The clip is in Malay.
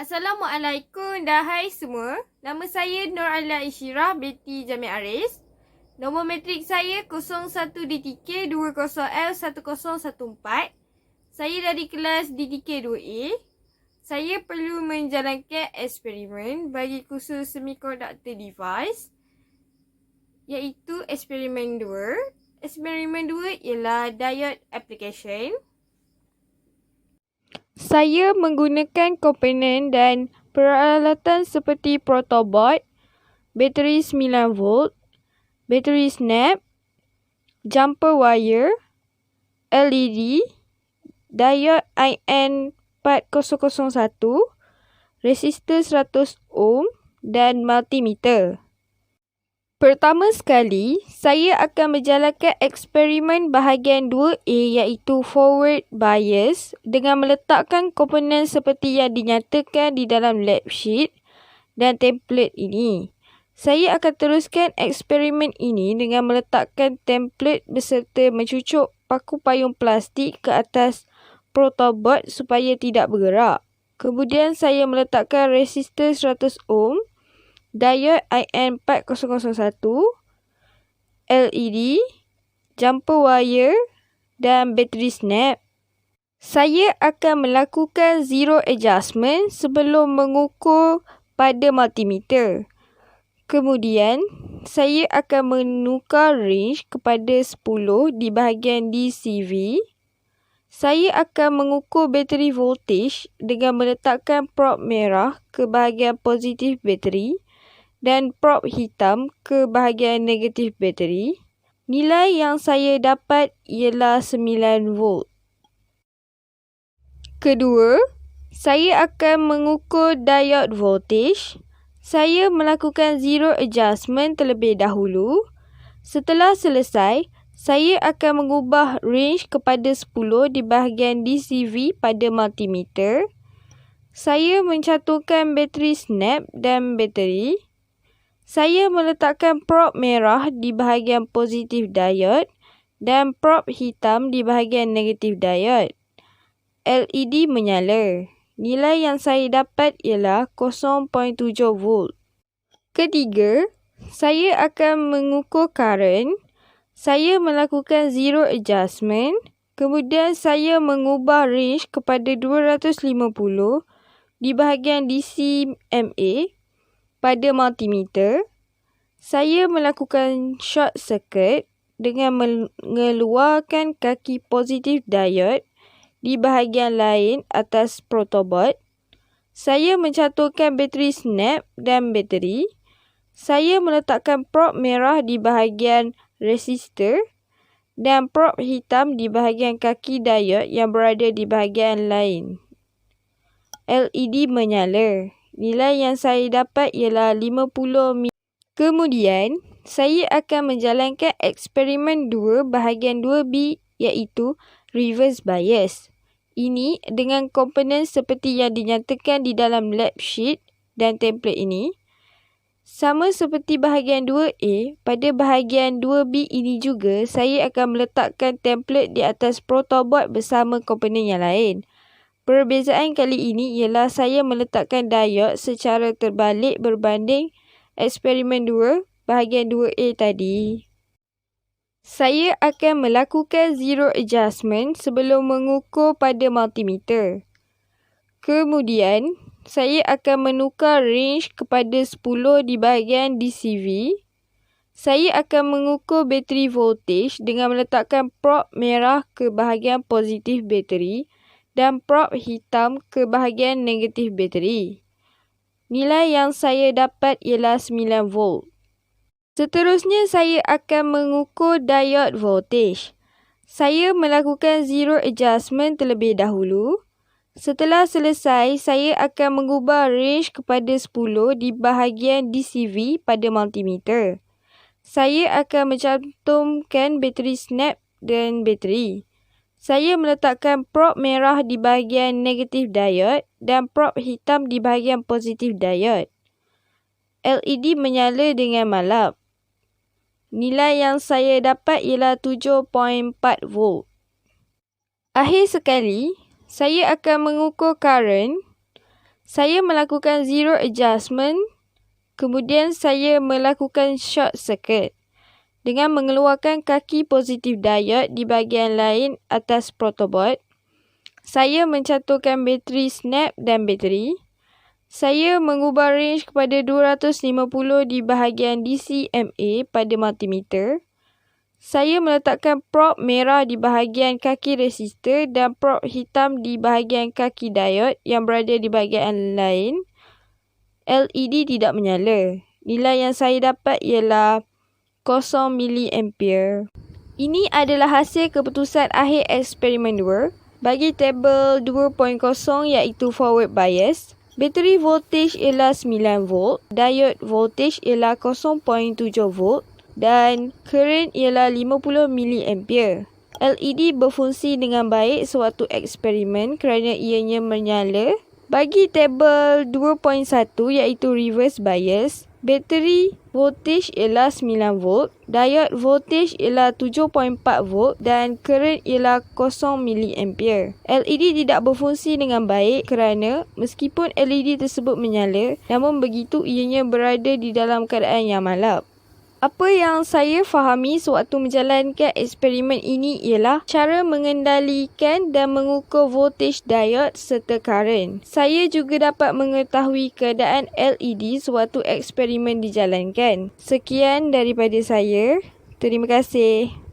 Assalamualaikum dan hai semua. Nama saya Nur Alia Isyirah binti Jamil Aris. Nombor matrik saya 01DTK 20L1014. Saya dari kelas DTK 2A. Saya perlu menjalankan eksperimen bagi kursus semiconductor device, iaitu eksperimen 2. Eksperimen 2 ialah diode application. Saya menggunakan komponen dan peralatan seperti protoboard, bateri 9V, bateri snap, jumper wire, LED, diode IN4001, resistor 100 ohm dan multimeter. Pertama sekali, saya akan menjalankan eksperimen bahagian 2A iaitu forward bias dengan meletakkan komponen seperti yang dinyatakan di dalam lab sheet dan template ini. Saya akan teruskan eksperimen ini dengan meletakkan template beserta mencucuk paku payung plastik ke atas protoboard supaya tidak bergerak. Kemudian saya meletakkan resistor 100 ohm, diode IN4001, LED, jumper wire dan bateri snap. Saya akan melakukan zero adjustment sebelum mengukur pada multimeter. Kemudian, saya akan menukar range kepada 10 di bahagian DCV. Saya akan mengukur bateri voltage dengan meletakkan probe merah ke bahagian positif bateri dan probe hitam ke bahagian negatif bateri. Nilai yang saya dapat ialah 9V. Kedua, saya akan mengukur diode voltage. Saya melakukan zero adjustment terlebih dahulu. Setelah selesai, saya akan mengubah range kepada 10 di bahagian DCV pada multimeter. Saya mencantumkan bateri snap dan bateri. Saya meletakkan probe merah di bahagian positif diode dan probe hitam di bahagian negatif diode. LED menyala. Nilai yang saya dapat ialah 0.7V. Ketiga, saya akan mengukur current. Saya melakukan zero adjustment. Kemudian saya mengubah range kepada 250 di bahagian DCMA. Pada multimeter, saya melakukan short circuit dengan mengeluarkan kaki positif diode di bahagian lain atas protoboard. Saya mencantumkan bateri snap dan bateri. Saya meletakkan probe merah di bahagian resistor dan probe hitam di bahagian kaki diode yang berada di bahagian lain. LED menyala. Nilai yang saya dapat ialah 50 mili. Kemudian, saya akan menjalankan eksperimen 2 bahagian 2B iaitu reverse bias. Ini dengan komponen seperti yang dinyatakan di dalam lab sheet dan template ini. Sama seperti bahagian 2A, pada bahagian 2B ini juga saya akan meletakkan template di atas protoboard bersama komponen yang lain. Perbezaan kali ini ialah saya meletakkan diode secara terbalik berbanding eksperimen 2 bahagian 2A tadi. Saya akan melakukan zero adjustment sebelum mengukur pada multimeter. Kemudian, saya akan menukar range kepada 10 di bahagian DCV. Saya akan mengukur bateri voltage dengan meletakkan probe merah ke bahagian positif bateri dan probe hitam ke bahagian negatif bateri. Nilai yang saya dapat ialah 9V. Seterusnya, saya akan mengukur diode voltage. Saya melakukan zero adjustment terlebih dahulu. Setelah selesai, saya akan mengubah range kepada 10 di bahagian DCV pada multimeter. Saya akan mencantumkan bateri snap dan bateri. Saya meletakkan probe merah di bahagian negatif diode dan probe hitam di bahagian positif diode. LED menyala dengan malap. Nilai yang saya dapat ialah 7.4V. Akhir sekali, saya akan mengukur current. Saya melakukan zero adjustment, kemudian saya melakukan short circuit dengan mengeluarkan kaki positif diode di bahagian lain atas protoboard. Saya mencaturkan bateri snap dan bateri. Saya mengubah range kepada 250 di bahagian DCMA pada multimeter. Saya meletakkan probe merah di bahagian kaki resistor dan probe hitam di bahagian kaki diode yang berada di bahagian lain. LED tidak menyala. Nilai yang saya dapat ialah 0 mA. Ini adalah hasil keputusan akhir eksperimen 2 bagi tabel 2.0 iaitu forward bias. Bateri voltage ialah 9 volt, diode voltage ialah 0.7 volt dan current ialah 50 mA. LED berfungsi dengan baik sewaktu eksperimen kerana ianya menyala. Bagi tabel 2.1 iaitu reverse bias, bateri voltage ialah 9 volt, diode voltage ialah 7.4 volt dan current ialah 0 mA. LED tidak berfungsi dengan baik kerana meskipun LED tersebut menyala, namun begitu ianya berada di dalam keadaan yang malap. Apa yang saya fahami sewaktu menjalankan eksperimen ini ialah cara mengendalikan dan mengukur voltage diode serta current. Saya juga dapat mengetahui keadaan LED sewaktu eksperimen dijalankan. Sekian daripada saya. Terima kasih.